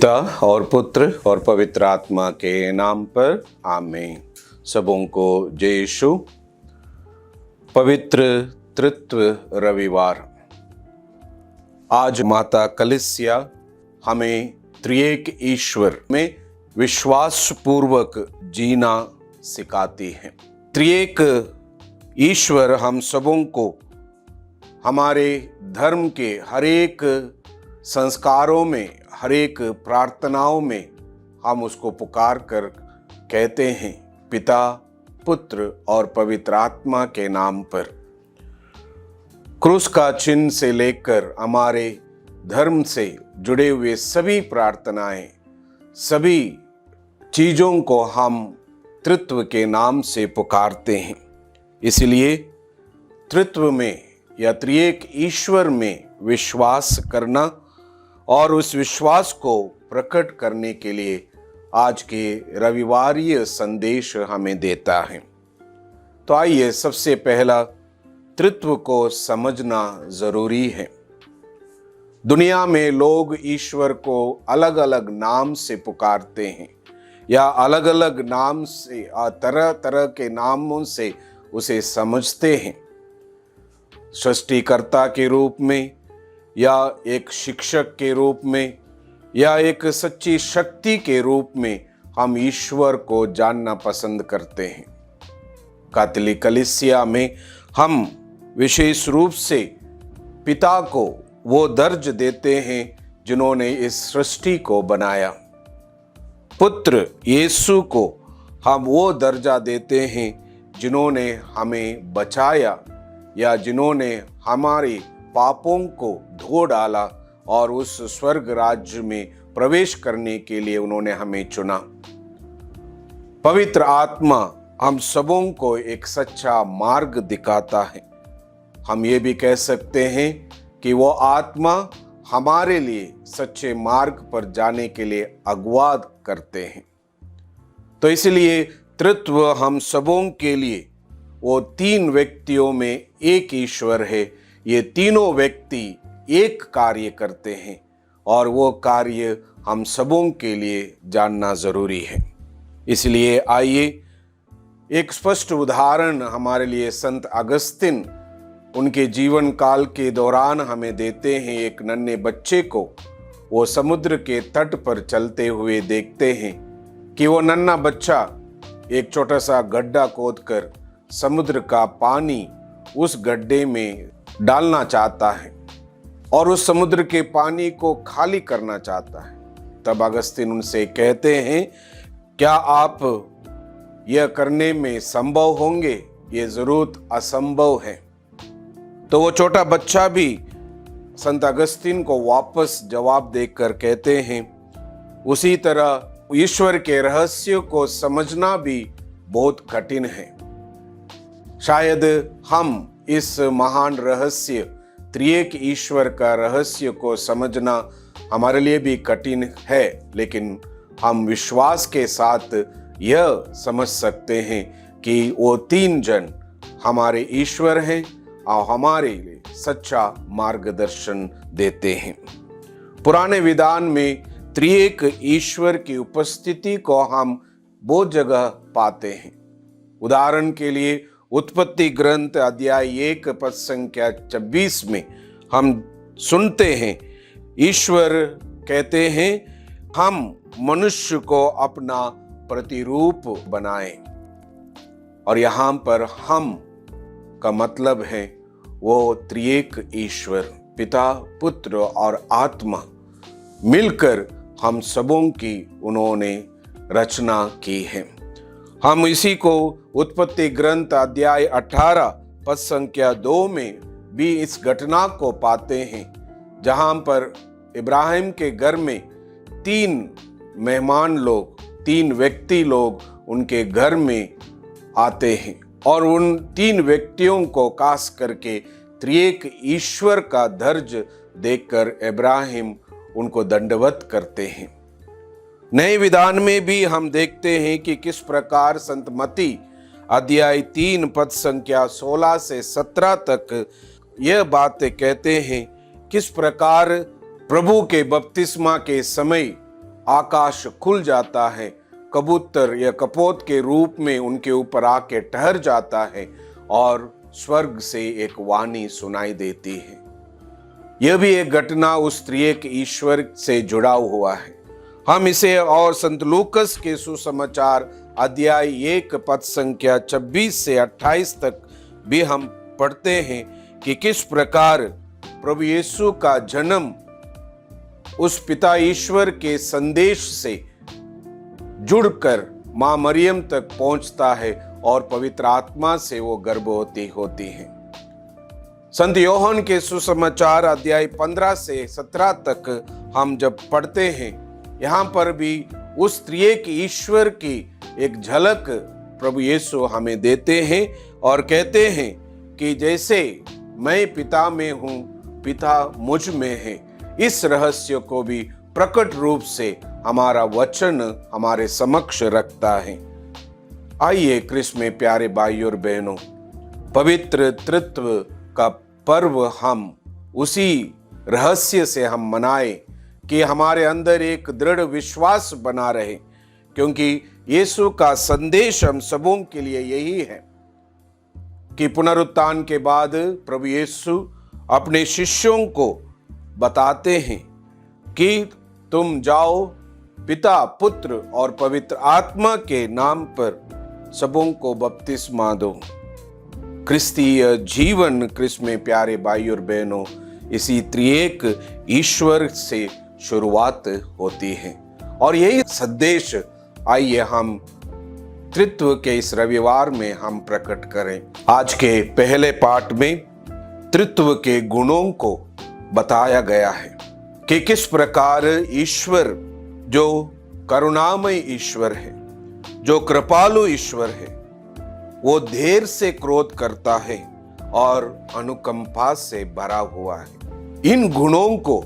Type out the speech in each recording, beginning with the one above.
पिता और पुत्र और पवित्र आत्मा के नाम पर आमीन। सबों को जय यीशु। पवित्र तृत्व रविवार। आज माता कलीसिया हमें त्रिएक ईश्वर में विश्वास पूर्वक जीना सिखाती है। त्रिएक ईश्वर हम सबों को हमारे धर्म के हरेक संस्कारों में, हरेक प्रार्थनाओं में हम उसको पुकार कर कहते हैं, पिता, पुत्र और पवित्र आत्मा के नाम पर। क्रूस का चिन्ह से लेकर हमारे धर्म से जुड़े हुए सभी प्रार्थनाएं, सभी चीज़ों को हम तृत्व के नाम से पुकारते हैं। इसलिए तृत्व में या त्रिएक ईश्वर में विश्वास करना और उस विश्वास को प्रकट करने के लिए आज के रविवारीय संदेश हमें देता है। तो आइए, सबसे पहला तृत्व को समझना जरूरी है। दुनिया में लोग ईश्वर को अलग अलग नाम से पुकारते हैं या अलग अलग नाम से, तरह तरह के नामों से उसे समझते हैं। सृष्टिकर्ता के रूप में, या एक शिक्षक के रूप में, या एक सच्ची शक्ति के रूप में हम ईश्वर को जानना पसंद करते हैं। कैथोलिक कलीसिया में हम विशेष रूप से पिता को वो दर्ज देते हैं जिन्होंने इस सृष्टि को बनाया। पुत्र यीशु को हम वो दर्जा देते हैं जिन्होंने हमें बचाया या जिन्होंने हमारे पापों को धो डाला और उस स्वर्ग राज्य में प्रवेश करने के लिए उन्होंने हमें चुना। पवित्र आत्मा हम सबों को एक सच्चा मार्ग दिखाता है। हम ये भी कह सकते हैं कि वो आत्मा हमारे लिए सच्चे मार्ग पर जाने के लिए अगुवा करते हैं। तो इसलिए तृत्व हम सबों के लिए वो तीन व्यक्तियों में एक ईश्वर है। ये तीनों व्यक्ति एक कार्य करते हैं और वो कार्य हम सबों के लिए जानना जरूरी है। इसलिए आइए, एक स्पष्ट उदाहरण हमारे लिए संत अगस्तिन उनके जीवन काल के दौरान हमें देते हैं। एक नन्हे बच्चे को वो समुद्र के तट पर चलते हुए देखते हैं कि वो नन्हा बच्चा एक छोटा सा गड्ढा खोदकर समुद्र का पानी उस गड्ढे में डालना चाहता है और उस समुद्र के पानी को खाली करना चाहता है। तब अगस्तिन उनसे कहते हैं, क्या आप यह करने में संभव होंगे? ये जरूर असंभव है। तो वो छोटा बच्चा भी संत अगस्तिन को वापस जवाब देकर कहते हैं, उसी तरह ईश्वर के रहस्य को समझना भी बहुत कठिन है। शायद हम इस महान रहस्य त्रिएक ईश्वर का रहस्य को समझना हमारे लिए भी कठिन है, लेकिन हम विश्वास के साथ यह समझ सकते हैं कि वो तीन जन हमारे ईश्वर हैं और हमारे लिए सच्चा मार्गदर्शन देते हैं। पुराने विधान में त्रिएक ईश्वर की उपस्थिति को हम बहुत जगह पाते हैं। उदाहरण के लिए उत्पत्ति ग्रंथ अध्याय 1 पद संख्या 26 में हम सुनते हैं, ईश्वर कहते हैं, हम मनुष्य को अपना प्रतिरूप बनाएं। और यहाँ पर हम का मतलब है वो त्रिएक ईश्वर, पिता, पुत्र और आत्मा मिलकर हम सबों की उन्होंने रचना की है। हम इसी को उत्पत्ति ग्रंथ अध्याय 18 पद संख्या 2 में भी इस घटना को पाते हैं, जहां पर इब्राहिम के घर में 3 मेहमान लोग, 3 व्यक्ति लोग उनके घर में आते हैं और उन 3 व्यक्तियों को खास करके त्रिएक ईश्वर का दर्ज देखकर इब्राहिम उनको दंडवत करते हैं। नए विधान में भी हम देखते हैं कि किस प्रकार संत मत्ती अध्याय 3 पद संख्या 16 से 17 तक यह बातें कहते हैं, किस प्रकार प्रभु के बपतिस्मा के समय आकाश खुल जाता है, कबूतर या कपोत के रूप में उनके ऊपर आके ठहर जाता है और स्वर्ग से एक वाणी सुनाई देती है। यह भी एक घटना उस त्रिएक ईश्वर से जुड़ा हुआ है। हम इसे और संत लूकस के सुसमाचार अध्याय 1 पद संख्या 26 से 28 तक भी हम पढ़ते हैं कि किस प्रकार प्रभु यीशु का जन्म उस पिता ईश्वर के संदेश से जुड़कर मां मरियम तक पहुंचता है और पवित्र आत्मा से वो गर्भवती होती है। संत योहन के सुसमाचार अध्याय 15 से 17 तक हम जब पढ़ते हैं, यहाँ पर भी उस त्रिएक ईश्वर की एक झलक प्रभु यीशु हमें देते हैं और कहते हैं कि जैसे मैं पिता में हूं, पिता मुझ में है, इस रहस्य को भी प्रकट रूप से हमारा वचन हमारे समक्ष रखता है। आइए क्रिस्त में प्यारे भाइयों और बहनों, पवित्र तृत्व का पर्व हम उसी रहस्य से हम मनाएं कि हमारे अंदर एक दृढ़ विश्वास बना रहे, क्योंकि यीशु का संदेश हम सबों के लिए यही है कि पुनरुत्थान के बाद प्रभु यीशु अपने शिष्यों को बताते हैं कि तुम जाओ, पिता, पुत्र और पवित्र आत्मा के नाम पर सबों को बपतिस्मा दो। क्रिस्तीय जीवन, क्रिस्त में प्यारे भाई और बहनों, इसी त्रिएक ईश्वर से शुरुआत होती है और यही संदेश आइए हम तृत्व के इस रविवार में हम प्रकट करें। आज के पहले पाठ में तृत्व के गुणों को बताया गया है कि किस प्रकार ईश्वर जो करुणामय ईश्वर है, जो कृपालु ईश्वर है, वो देर से क्रोध करता है और अनुकंपा से भरा हुआ है। इन गुणों को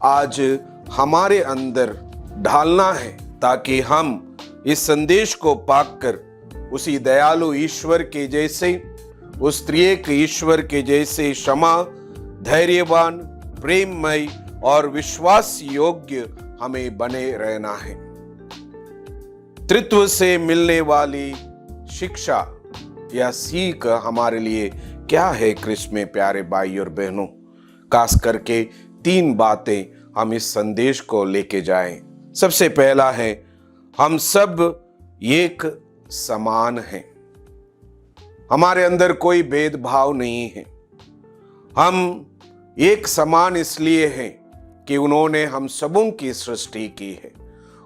आज हमारे अंदर ढालना है ताकि हम इस संदेश को पाकर उसी दयालु ईश्वर के जैसे, उस त्रिएक ईश्वर के जैसे क्षमा, धैर्यवान, प्रेममय और विश्वास योग्य हमें बने रहना है। तृत्व से मिलने वाली शिक्षा या सीख हमारे लिए क्या है क्रिस्त में प्यारे भाई और बहनों? खास करके 3 बातें हम इस संदेश को लेके जाएं। सबसे पहला है, हम सब एक समान हैं। हमारे अंदर कोई भेदभाव नहीं है। हम एक समान इसलिए हैं कि उन्होंने हम सबों की सृष्टि की है।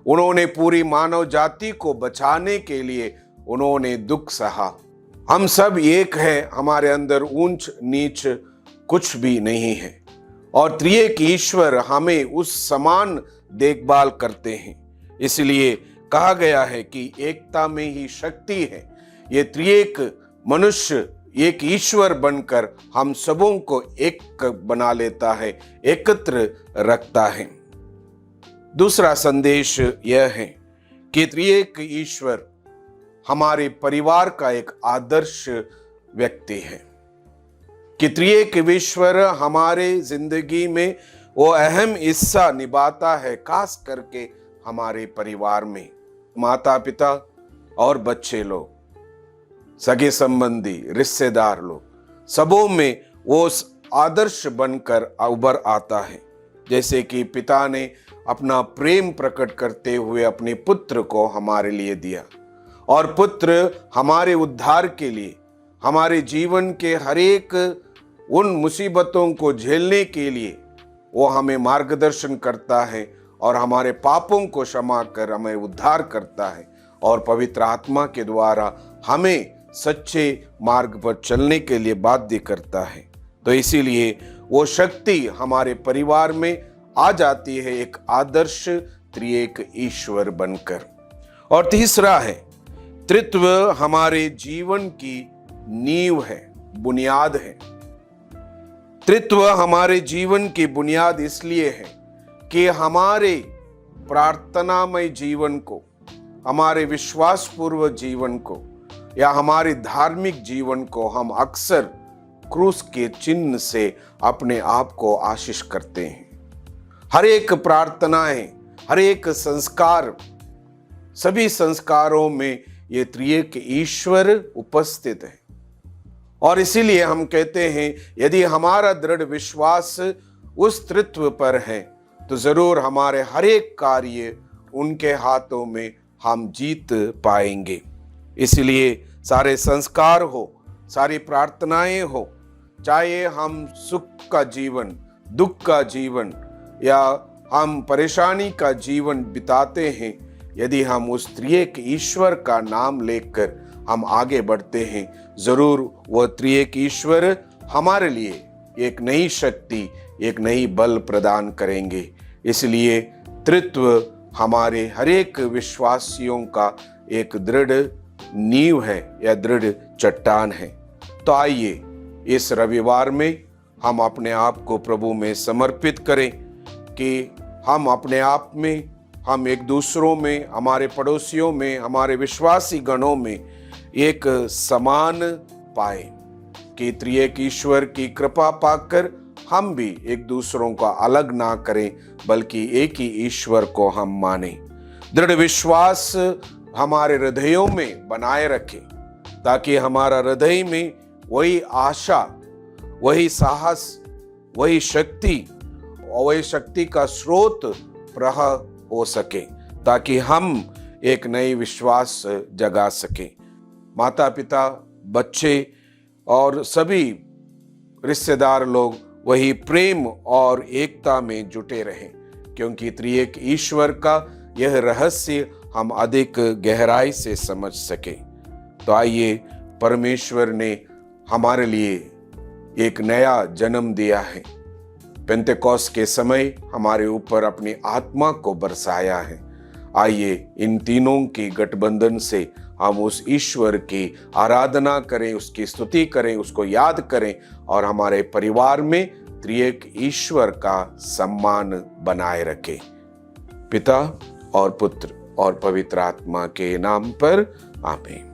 उन्होंने पूरी मानव जाति को बचाने के लिए उन्होंने दुख सहा। हम सब एक हैं, हमारे अंदर ऊंच नीच कुछ भी नहीं है और त्रिएक ईश्वर हमें उस समान देखभाल करते हैं। इसलिए कहा गया है कि एकता में ही शक्ति है। ये त्रिएक मनुष्य एक ईश्वर बनकर हम सबों को एक बना लेता है, एकत्र रखता है। दूसरा संदेश यह है कि त्रिएक ईश्वर हमारे परिवार का एक आदर्श व्यक्ति है, कि त्रिएक ईश्वर हमारे जिंदगी में वो अहम हिस्सा निभाता है, खास करके हमारे परिवार में माता पिता और बच्चे लोग, सगे संबंधी, रिश्तेदार लोग, सबों में वो आदर्श बनकर उभर आता है। जैसे कि पिता ने अपना प्रेम प्रकट करते हुए अपने पुत्र को हमारे लिए दिया और पुत्र हमारे उद्धार के लिए, हमारे जीवन के हर एक उन मुसीबतों को झेलने के लिए वो हमें मार्गदर्शन करता है और हमारे पापों को क्षमा कर हमें उद्धार करता है और पवित्र आत्मा के द्वारा हमें सच्चे मार्ग पर चलने के लिए बाध्य करता है। तो इसीलिए वो शक्ति हमारे परिवार में आ जाती है एक आदर्श त्रिएक ईश्वर बनकर। और तीसरा है, तृत्व हमारे जीवन की नींव है, बुनियाद है। तृत्व हमारे जीवन की बुनियाद इसलिए है कि हमारे प्रार्थनामय जीवन को, हमारे विश्वासपूर्व जीवन को या हमारे धार्मिक जीवन को हम अक्सर क्रूस के चिन्ह से अपने आप को आशीष करते हैं। हर एक प्रार्थनाएं हर एक संस्कार, सभी संस्कारों में ये त्रिएक ईश्वर उपस्थित है। और इसीलिए हम कहते हैं यदि हमारा दृढ़ विश्वास उस तृत्व पर है तो जरूर हमारे हर एक कार्य उनके हाथों में हम जीत पाएंगे। इसलिए सारे संस्कार हो, सारी प्रार्थनाएं हो, चाहे हम सुख का जीवन, दुख का जीवन या हम परेशानी का जीवन बिताते हैं, यदि हम उस त्रिएक ईश्वर का नाम लेकर हम आगे बढ़ते हैं, जरूर वह त्रिएक ईश्वर हमारे लिए एक नई शक्ति, एक नई बल प्रदान करेंगे। इसलिए तृत्व हमारे हर एक विश्वासियों का एक दृढ़ नींव है या दृढ़ चट्टान है। तो आइए इस रविवार में हम अपने आप को प्रभु में समर्पित करें कि हम अपने आप में, हम एक दूसरों में, हमारे पड़ोसियों में, हमारे विश्वासी गणों में एक समान पाए कि त्रिएक ईश्वर की कृपा पाकर हम भी एक दूसरों का अलग ना करें, बल्कि एक ही ईश्वर को हम माने। दृढ़ विश्वास हमारे हृदयों में बनाए रखें ताकि हमारा हृदय में वही आशा, वही साहस, वही शक्ति और वही शक्ति का स्रोत प्रवाह हो सके, ताकि हम एक नई विश्वास जगा सके। माता पिता, बच्चे और सभी रिश्तेदार लोग वही प्रेम और एकता में जुटे रहें, क्योंकि त्रिएक ईश्वर का यह रहस्य हम अधिक गहराई से समझ सके। तो आइए, परमेश्वर ने हमारे लिए एक नया जन्म दिया है, पेंतेकोस्त के समय हमारे ऊपर अपनी आत्मा को बरसाया है। आइए इन तीनों के गठबंधन से हम उस ईश्वर की आराधना करें, उसकी स्तुति करें, उसको याद करें और हमारे परिवार में त्रिएक ईश्वर का सम्मान बनाए रखें। पिता और पुत्र और पवित्र आत्मा के नाम पर आमीन।